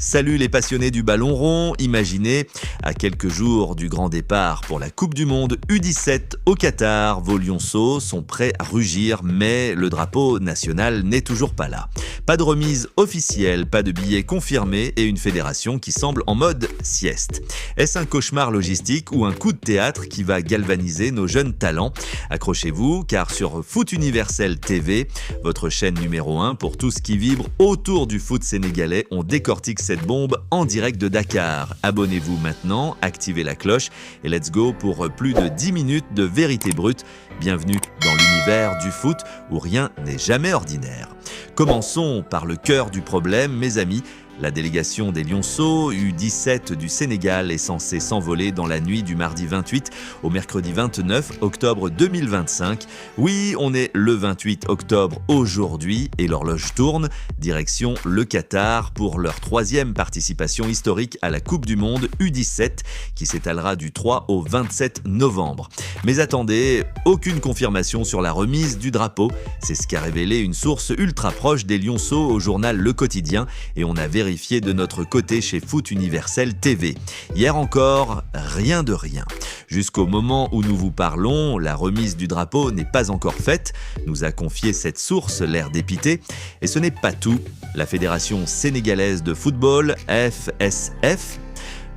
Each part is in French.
Salut les passionnés du ballon rond, imaginez, à quelques jours du grand départ pour la Coupe du Monde U17 au Qatar, vos lionceaux sont prêts à rugir, mais le drapeau national n'est toujours pas là. Pas de remise officielle, pas de billets confirmés et une fédération qui semble en mode sieste. Est-ce un cauchemar logistique ou un coup de théâtre qui va galvaniser nos jeunes talents ? Accrochez-vous, car sur Foot Universel TV, votre chaîne numéro 1 pour tout ce qui vibre autour du foot sénégalais, on décortique cette bombe en direct de Dakar. Abonnez-vous maintenant, activez la cloche et let's go pour plus de 10 minutes de vérité brute. Bienvenue dans l'univers du foot où rien n'est jamais ordinaire. Commençons par le cœur du problème, mes amis. La délégation des Lionceaux U17 du Sénégal est censée s'envoler dans la nuit du mardi 28 au mercredi 29 octobre 2025. Oui, on est le 28 octobre aujourd'hui et l'horloge tourne. Direction le Qatar pour leur 3e participation historique à la Coupe du Monde U17 qui s'étalera du 3 au 27 novembre. Mais attendez, aucune confirmation sur la remise du drapeau. C'est ce qu'a révélé une source ultra proche des Lionceaux au journal Le Quotidien et on a vérifié de notre côté chez Foot Universel TV. Hier encore, rien de rien. Jusqu'au moment où nous vous parlons, la remise du drapeau n'est pas encore faite, nous a confié cette source, l'air dépité. Et ce n'est pas tout. La Fédération sénégalaise de football, FSF,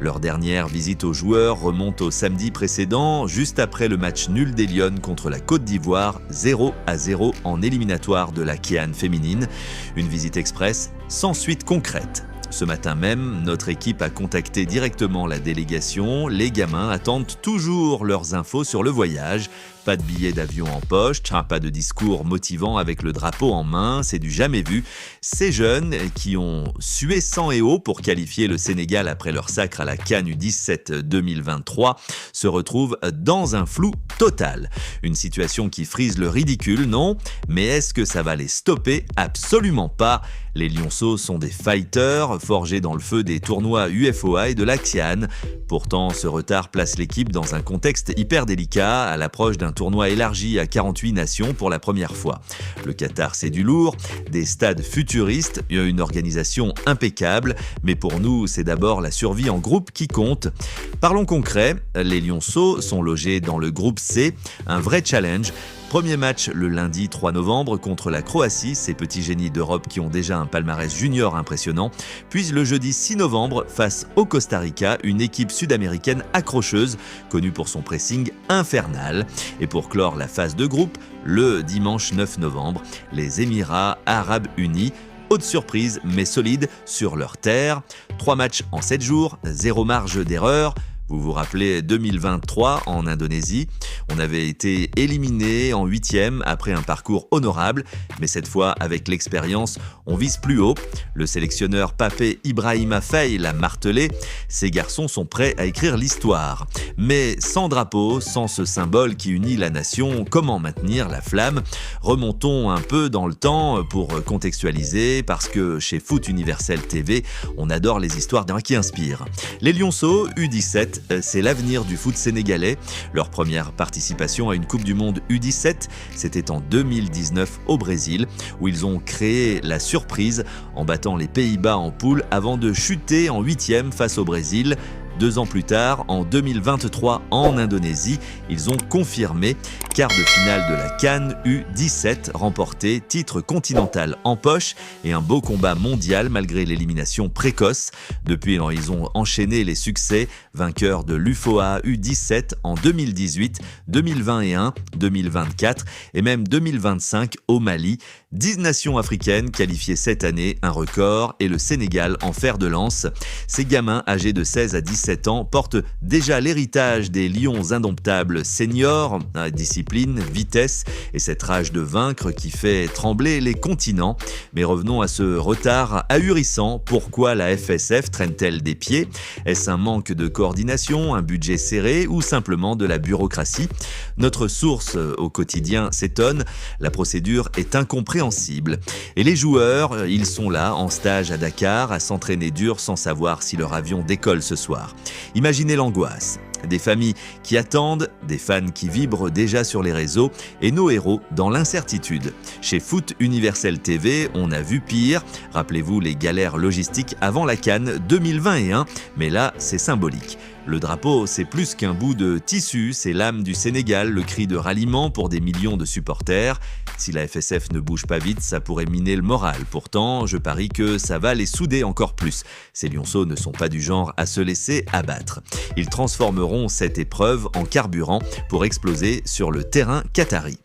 leur dernière visite aux joueurs remonte au samedi précédent, juste après le match nul des Lions contre la Côte d'Ivoire, 0-0 en éliminatoire de la CAN féminine. Une visite express sans suite concrète. Ce matin même, notre équipe a contacté directement la délégation. Les gamins attendent toujours leurs infos sur le voyage. Pas de billets d'avion en poche, pas de discours motivant avec le drapeau en main, c'est du jamais vu. Ces jeunes qui ont sué sang et eau pour qualifier le Sénégal après leur sacre à la CAN U17 2023 se retrouvent dans un flou total. Une situation qui frise le ridicule, non ? Mais est-ce que ça va les stopper ? Absolument pas. Les Lionceaux sont des fighters, forgés dans le feu des tournois UFOA et de la CAN. Pourtant, ce retard place l'équipe dans un contexte hyper délicat à l'approche d'un tournoi élargi à 48 nations pour la première fois. Le Qatar, c'est du lourd, des stades futuristes, une organisation impeccable, mais pour nous, c'est d'abord la survie en groupe qui compte. Parlons concret, les Lionceaux sont logés dans le groupe C, un vrai challenge. Premier match le lundi 3 novembre contre la Croatie, ces petits génies d'Europe qui ont déjà un palmarès junior impressionnant. Puis le jeudi 6 novembre face au Costa Rica, une équipe sud-américaine accrocheuse, connue pour son pressing infernal. Et pour clore la phase de groupe, le dimanche 9 novembre, les Émirats Arabes Unis. Haute surprise mais solide sur leur terre. 3 matchs en 7 jours, 0 marge d'erreur. Vous vous rappelez 2023 en Indonésie, on avait été éliminé en 8e après un parcours honorable, mais cette fois avec l'expérience, on vise plus haut. Le sélectionneur Papé Ibrahima Faye l'a martelé, ces garçons sont prêts à écrire l'histoire. Mais sans drapeau, sans ce symbole qui unit la nation, comment maintenir la flamme ? Remontons un peu dans le temps pour contextualiser, parce que chez Foot Universel TV, on adore les histoires qui inspirent. Les Lionceaux U17, c'est l'avenir du foot sénégalais. Leur première participation à une Coupe du Monde U17, c'était en 2019 au Brésil, où ils ont créé la surprise en battant les Pays-Bas en poule avant de chuter en 8e face au Brésil. 2 ans plus tard, en 2023 en Indonésie, ils ont confirmé quart de finale de la CAN U17 remporté, titre continental en poche et un beau combat mondial malgré l'élimination précoce. Depuis, ils ont enchaîné les succès, vainqueurs de l'UFOA U17 en 2018, 2021, 2024 et même 2025 au Mali. 10 nations africaines qualifiées cette année, un record, et le Sénégal en fer de lance. Ces gamins âgés de 16 à 17 ans portent déjà l'héritage des lions indomptables seniors, discipline, vitesse et cette rage de vaincre qui fait trembler les continents. Mais revenons à ce retard ahurissant. Pourquoi la FSF traîne-t-elle des pieds ? Est-ce un manque de coordination, un budget serré ou simplement de la bureaucratie ? Notre source au quotidien s'étonne, la procédure est incompréhensible. Et les joueurs, ils sont là, en stage à Dakar, à s'entraîner dur sans savoir si leur avion décolle ce soir. Imaginez l'angoisse. Des familles qui attendent, des fans qui vibrent déjà sur les réseaux et nos héros dans l'incertitude. Chez Foot Universel TV, on a vu pire. Rappelez-vous les galères logistiques avant la CAN 2021, mais là, c'est symbolique. Le drapeau, c'est plus qu'un bout de tissu, c'est l'âme du Sénégal, le cri de ralliement pour des millions de supporters. Si la FSF ne bouge pas vite, ça pourrait miner le moral. Pourtant, je parie que ça va les souder encore plus. Ces lionceaux ne sont pas du genre à se laisser abattre. Ils transformeront cette épreuve en carburant pour exploser sur le terrain qatari.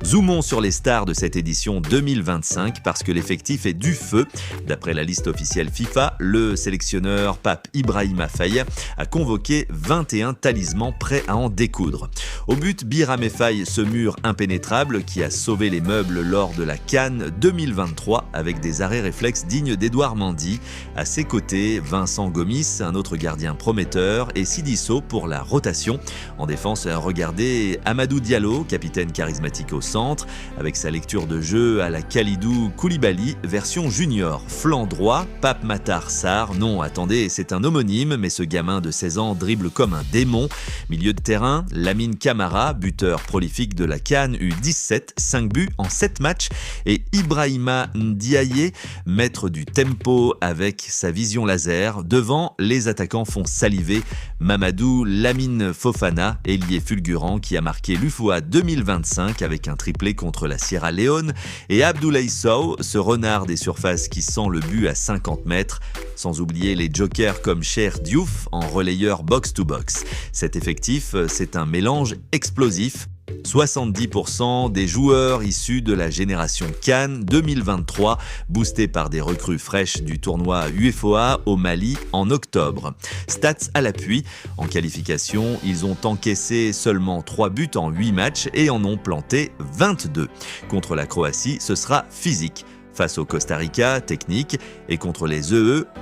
Zoomons sur les stars de cette édition 2025 parce que l'effectif est du feu. D'après la liste officielle FIFA, le sélectionneur Pape Ibrahima Faye a convoqué 21 talismans prêts à en découdre. Au but, Biram Faye, ce mur impénétrable qui a sauvé les meubles lors de la CAN 2023 avec des arrêts réflexes dignes d'Edouard Mendy. À ses côtés, Vincent Gomis, un autre gardien prometteur, et Sidisso pour la rotation. En défense, regardez Amadou Diallo, capitaine charismatique au centre, avec sa lecture de jeu à la Kalidou Koulibaly, version junior. Flanc droit, Pape Matar Sarr. Non, attendez, c'est un homonyme, mais ce gamin de 16 ans dribble comme un démon. Milieu de terrain, Lamine Camara, buteur prolifique de la CAN U17, 5 buts en 7 matchs. Et Ibrahima Ndiaye, maître du tempo avec sa vision laser. Devant, les attaquants font saliver Mamadou Lamine Fofana, ailier fulgurant qui a marqué l'UFOA 2025 avec un triplé contre la Sierra Leone, et Abdoulaye Sow, ce renard des surfaces qui sent le but à 50 mètres, sans oublier les jokers comme Cher Diouf en relayeur box-to-box. Cet effectif, c'est un mélange explosif. 70% des joueurs issus de la génération CAN 2023, boostés par des recrues fraîches du tournoi UFOA au Mali en octobre. Stats à l'appui, en qualification, ils ont encaissé seulement 3 buts en 8 matchs et en ont planté 22. Contre la Croatie, ce sera physique. Face au Costa Rica, technique, et contre les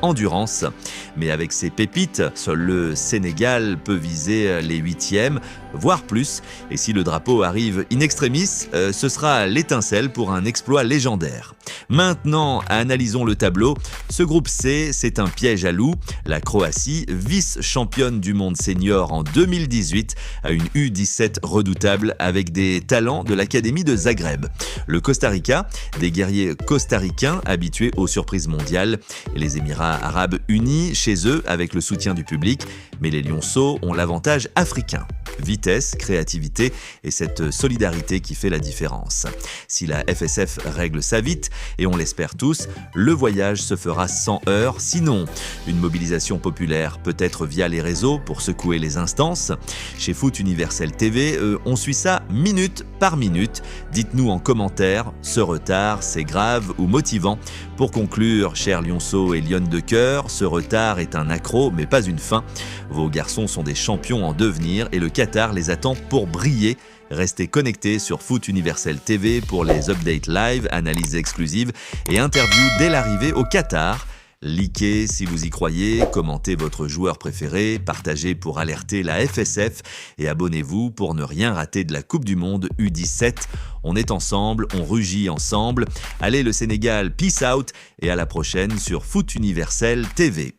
endurance. Mais avec ses pépites, seul le Sénégal peut viser les 8e, voire plus. Et si le drapeau arrive in extremis, ce sera l'étincelle pour un exploit légendaire. Maintenant, analysons le tableau. Ce groupe C, c'est un piège à loups. La Croatie, vice-championne du monde senior en 2018, a une U17 redoutable avec des talents de l'Académie de Zagreb. Le Costa Rica, des guerriers costaricains habitués aux surprises mondiales. Et les Émirats arabes unis chez eux avec le soutien du public. Mais les lionceaux ont l'avantage africain. Vitesse, créativité et cette solidarité qui fait la différence. Si la FSF règle ça vite, et on l'espère tous, le voyage se fera sans heurts. Sinon, une mobilisation populaire, peut-être via les réseaux pour secouer les instances. Chez Foot Universel TV, on suit ça minute par minute. Dites-nous en commentaire, ce retard, c'est grave ou motivant. Pour conclure, chers lionceaux et lionnes de cœur, ce retard est un accroc mais pas une fin. Vos garçons sont des champions en devenir et le Qatar les attend pour briller. Restez connectés sur Foot Universel TV pour les updates live, analyses exclusives et interviews dès l'arrivée au Qatar. Likez si vous y croyez, commentez votre joueur préféré, partagez pour alerter la FSF et abonnez-vous pour ne rien rater de la Coupe du Monde U17. On est ensemble, on rugit ensemble. Allez le Sénégal, peace out et à la prochaine sur Foot Universel TV.